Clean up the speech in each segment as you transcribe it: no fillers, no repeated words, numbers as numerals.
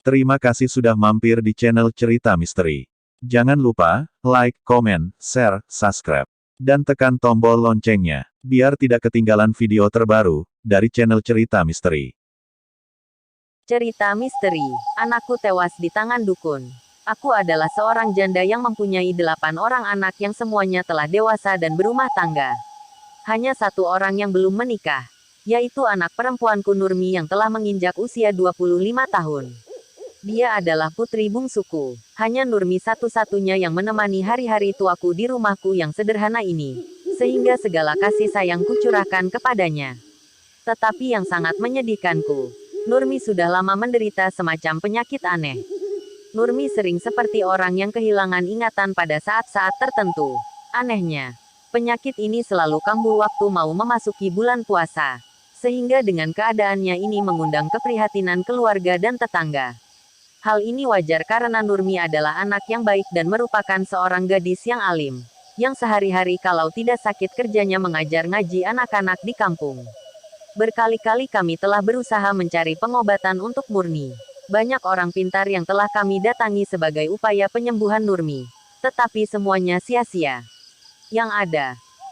Terima kasih sudah mampir di channel Cerita Misteri. Jangan lupa, like, komen, share, subscribe. Dan tekan tombol loncengnya, biar tidak ketinggalan video terbaru, dari channel Cerita Misteri. Cerita misteri, anakku tewas di tangan dukun. Aku adalah seorang janda yang mempunyai 8 orang anak yang semuanya telah dewasa dan berumah tangga. Hanya satu orang yang belum menikah, yaitu anak perempuanku Nurmi yang telah menginjak usia 25 tahun. Dia adalah putri bungsuku. Hanya Nurmi satu-satunya yang menemani hari-hari tuaku di rumahku yang sederhana ini, sehingga segala kasih sayangku curahkan kepadanya. Tetapi yang sangat menyedihkanku, Nurmi sudah lama menderita semacam penyakit aneh. Nurmi sering seperti orang yang kehilangan ingatan pada saat-saat tertentu. Anehnya, penyakit ini selalu kambuh waktu mau memasuki bulan puasa, sehingga dengan keadaannya ini mengundang keprihatinan keluarga dan tetangga. Hal ini wajar karena Nurmi adalah anak yang baik dan merupakan seorang gadis yang alim, yang sehari-hari kalau tidak sakit kerjanya mengajar ngaji anak-anak di kampung. Berkali-kali kami telah berusaha mencari pengobatan untuk Nurmi. Banyak orang pintar yang telah kami datangi sebagai upaya penyembuhan Nurmi, tetapi semuanya sia-sia. Yang ada,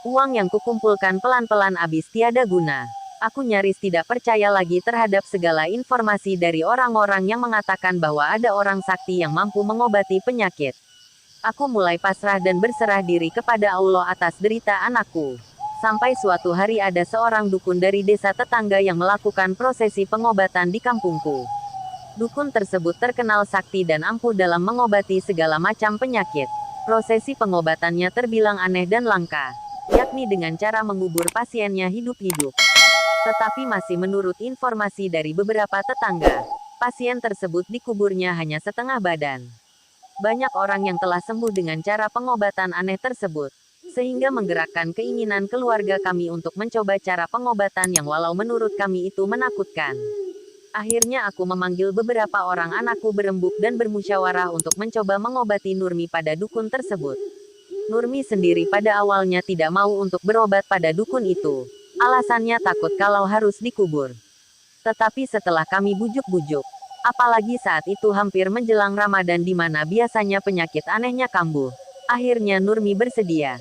uang yang kukumpulkan pelan-pelan habis tiada guna. Aku nyaris tidak percaya lagi terhadap segala informasi dari orang-orang yang mengatakan bahwa ada orang sakti yang mampu mengobati penyakit. Aku mulai pasrah dan berserah diri kepada Allah atas derita anakku. Sampai suatu hari ada seorang dukun dari desa tetangga yang melakukan prosesi pengobatan di kampungku. Dukun tersebut terkenal sakti dan ampuh dalam mengobati segala macam penyakit. Prosesi pengobatannya terbilang aneh dan langka, yakni dengan cara mengubur pasiennya hidup-hidup. Tetapi masih menurut informasi dari beberapa tetangga, pasien tersebut dikuburnya hanya setengah badan. Banyak orang yang telah sembuh dengan cara pengobatan aneh tersebut, sehingga menggerakkan keinginan keluarga kami untuk mencoba cara pengobatan yang walau menurut kami itu menakutkan. Akhirnya aku memanggil beberapa orang anakku berembuk dan bermusyawarah untuk mencoba mengobati Nurmi pada dukun tersebut. Nurmi sendiri pada awalnya tidak mau untuk berobat pada dukun itu. Alasannya takut kalau harus dikubur. Tetapi setelah kami bujuk-bujuk, apalagi saat itu hampir menjelang Ramadan di mana biasanya penyakit anehnya kambuh, akhirnya Nurmi bersedia.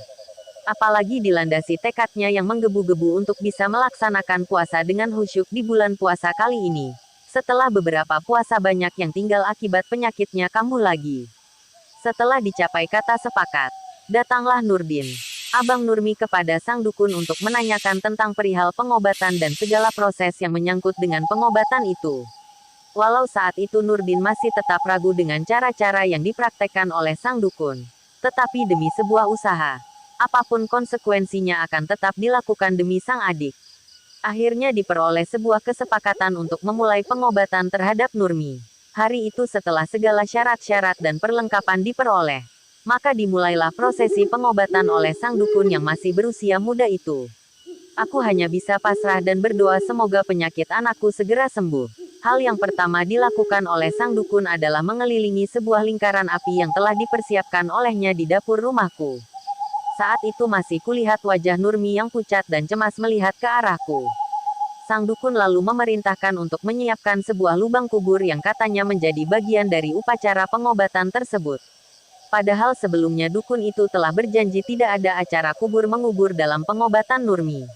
Apalagi dilandasi tekadnya yang menggebu-gebu untuk bisa melaksanakan puasa dengan khusyuk di bulan puasa kali ini. Setelah beberapa puasa banyak yang tinggal akibat penyakitnya kambuh lagi. Setelah dicapai kata sepakat, datanglah Nurdin, Abang Nurmi kepada sang dukun untuk menanyakan tentang perihal pengobatan dan segala proses yang menyangkut dengan pengobatan itu. Walau saat itu Nurdin masih tetap ragu dengan cara-cara yang dipraktekkan oleh sang dukun. Tetapi demi sebuah usaha, apapun konsekuensinya akan tetap dilakukan demi sang adik. Akhirnya diperoleh sebuah kesepakatan untuk memulai pengobatan terhadap Nurmi. Hari itu setelah segala syarat-syarat dan perlengkapan diperoleh, maka dimulailah prosesi pengobatan oleh sang dukun yang masih berusia muda itu. Aku hanya bisa pasrah dan berdoa semoga penyakit anakku segera sembuh. Hal yang pertama dilakukan oleh sang dukun adalah mengelilingi sebuah lingkaran api yang telah dipersiapkan olehnya di dapur rumahku. Saat itu masih kulihat wajah Nurmi yang pucat dan cemas melihat ke arahku. Sang dukun lalu memerintahkan untuk menyiapkan sebuah lubang kubur yang katanya menjadi bagian dari upacara pengobatan tersebut. Padahal sebelumnya dukun itu telah berjanji tidak ada acara kubur mengubur dalam pengobatan Nurmi.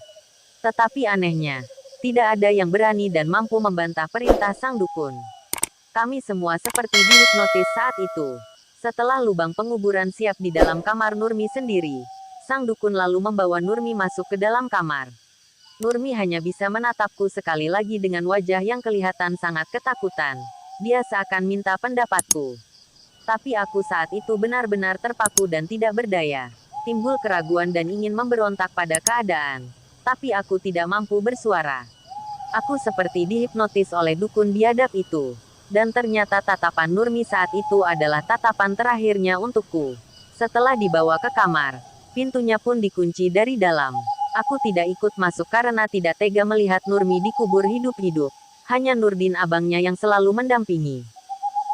Tetapi anehnya, tidak ada yang berani dan mampu membantah perintah sang dukun. Kami semua seperti dihipnotis saat itu. Setelah lubang penguburan siap di dalam kamar Nurmi sendiri, sang dukun lalu membawa Nurmi masuk ke dalam kamar. Nurmi hanya bisa menatapku sekali lagi dengan wajah yang kelihatan sangat ketakutan. Dia seakan minta pendapatku. Tapi aku saat itu benar-benar terpaku dan tidak berdaya. Timbul keraguan dan ingin memberontak pada keadaan. Tapi aku tidak mampu bersuara. Aku seperti dihipnotis oleh dukun biadab itu. Dan ternyata tatapan Nurmi saat itu adalah tatapan terakhirnya untukku. Setelah dibawa ke kamar, pintunya pun dikunci dari dalam. Aku tidak ikut masuk karena tidak tega melihat Nurmi dikubur hidup-hidup. Hanya Nurdin abangnya yang selalu mendampingi.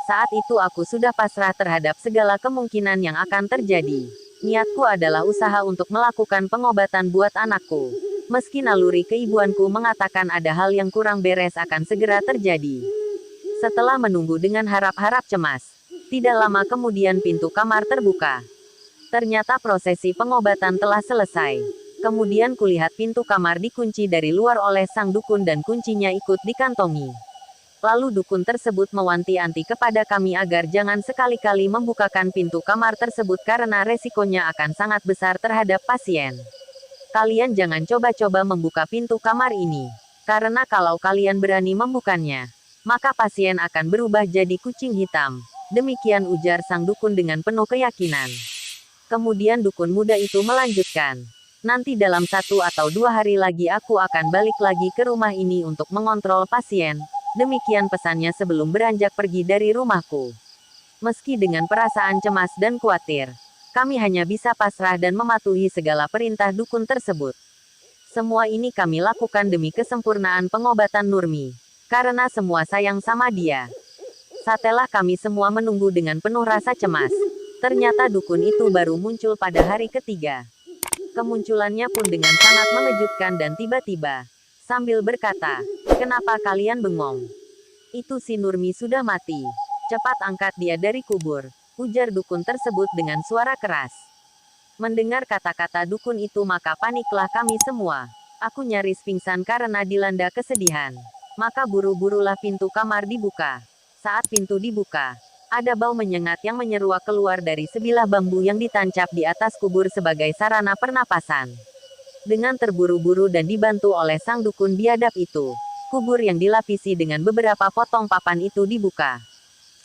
Saat itu aku sudah pasrah terhadap segala kemungkinan yang akan terjadi. Niatku adalah usaha untuk melakukan pengobatan buat anakku. Meski naluri keibuanku mengatakan ada hal yang kurang beres akan segera terjadi. Setelah menunggu dengan harap-harap cemas, tidak lama kemudian pintu kamar terbuka. Ternyata prosesi pengobatan telah selesai. Kemudian kulihat pintu kamar dikunci dari luar oleh sang dukun dan kuncinya ikut dikantongi. Lalu dukun tersebut mewanti-wanti kepada kami agar jangan sekali-kali membukakan pintu kamar tersebut karena resikonya akan sangat besar terhadap pasien. Kalian jangan coba-coba membuka pintu kamar ini. Karena kalau kalian berani membukanya, maka pasien akan berubah jadi kucing hitam. Demikian ujar sang dukun dengan penuh keyakinan. Kemudian dukun muda itu melanjutkan. Nanti dalam 1 atau 2 hari lagi aku akan balik lagi ke rumah ini untuk mengontrol pasien. Demikian pesannya sebelum beranjak pergi dari rumahku. Meski dengan perasaan cemas dan khawatir, kami hanya bisa pasrah dan mematuhi segala perintah dukun tersebut. Semua ini kami lakukan demi kesempurnaan pengobatan Nurmi. Karena semua sayang sama dia. Setelah kami semua menunggu dengan penuh rasa cemas, ternyata dukun itu baru muncul pada hari ketiga. Kemunculannya pun dengan sangat mengejutkan dan tiba-tiba, sambil berkata, "Kenapa kalian bengong? Itu si Nurmi sudah mati. Cepat angkat dia dari kubur," ujar dukun tersebut dengan suara keras. Mendengar kata-kata dukun itu maka paniklah kami semua. Aku nyaris pingsan karena dilanda kesedihan. Maka buru-burulah pintu kamar dibuka. Saat pintu dibuka, ada bau menyengat yang menyeruak keluar dari sebilah bambu yang ditancap di atas kubur sebagai sarana pernapasan. Dengan terburu-buru dan dibantu oleh sang dukun biadab itu, kubur yang dilapisi dengan beberapa potong papan itu dibuka.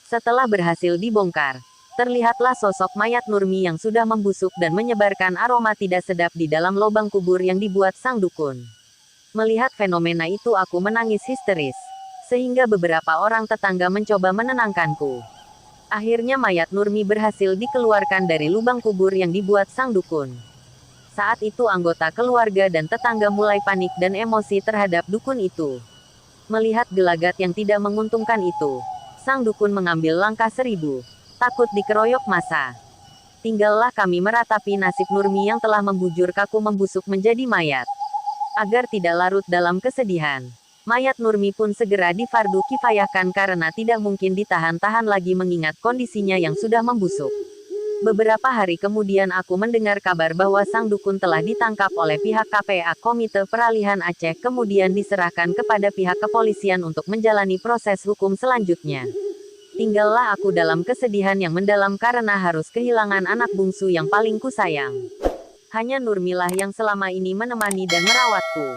Setelah berhasil dibongkar, terlihatlah sosok mayat Nurmi yang sudah membusuk dan menyebarkan aroma tidak sedap di dalam lubang kubur yang dibuat sang dukun. Melihat fenomena itu aku menangis histeris, sehingga beberapa orang tetangga mencoba menenangkanku. Akhirnya mayat Nurmi berhasil dikeluarkan dari lubang kubur yang dibuat sang dukun. Saat itu anggota keluarga dan tetangga mulai panik dan emosi terhadap dukun itu. Melihat gelagat yang tidak menguntungkan itu, sang dukun mengambil langkah 1000, takut dikeroyok massa. Tinggallah kami meratapi nasib Nurmi yang telah membujur kaku membusuk menjadi mayat. Agar tidak larut dalam kesedihan, mayat Nurmi pun segera difardu kifayahkan karena tidak mungkin ditahan-tahan lagi mengingat kondisinya yang sudah membusuk. Beberapa hari kemudian aku mendengar kabar bahwa sang dukun telah ditangkap oleh pihak KPA Komite Peralihan Aceh kemudian diserahkan kepada pihak kepolisian untuk menjalani proses hukum selanjutnya. Tinggallah aku dalam kesedihan yang mendalam karena harus kehilangan anak bungsu yang paling kusayang. Hanya Nurmilah yang selama ini menemani dan merawatku.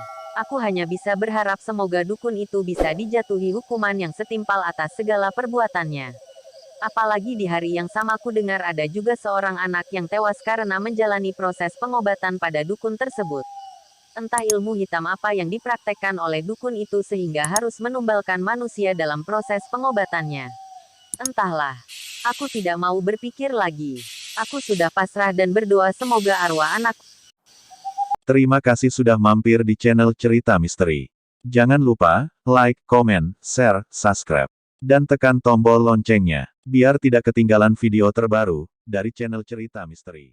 Aku hanya bisa berharap semoga dukun itu bisa dijatuhi hukuman yang setimpal atas segala perbuatannya. Apalagi di hari yang sama ku dengar ada juga seorang anak yang tewas karena menjalani proses pengobatan pada dukun tersebut. Entah ilmu hitam apa yang dipraktekkan oleh dukun itu sehingga harus menumbalkan manusia dalam proses pengobatannya. Entahlah. Aku tidak mau berpikir lagi. Aku sudah pasrah dan berdoa semoga arwah anak. Terima kasih sudah mampir di channel Cerita Misteri. Jangan lupa, like, komen, share, subscribe. Dan tekan tombol loncengnya, biar tidak ketinggalan video terbaru, dari channel Cerita Misteri.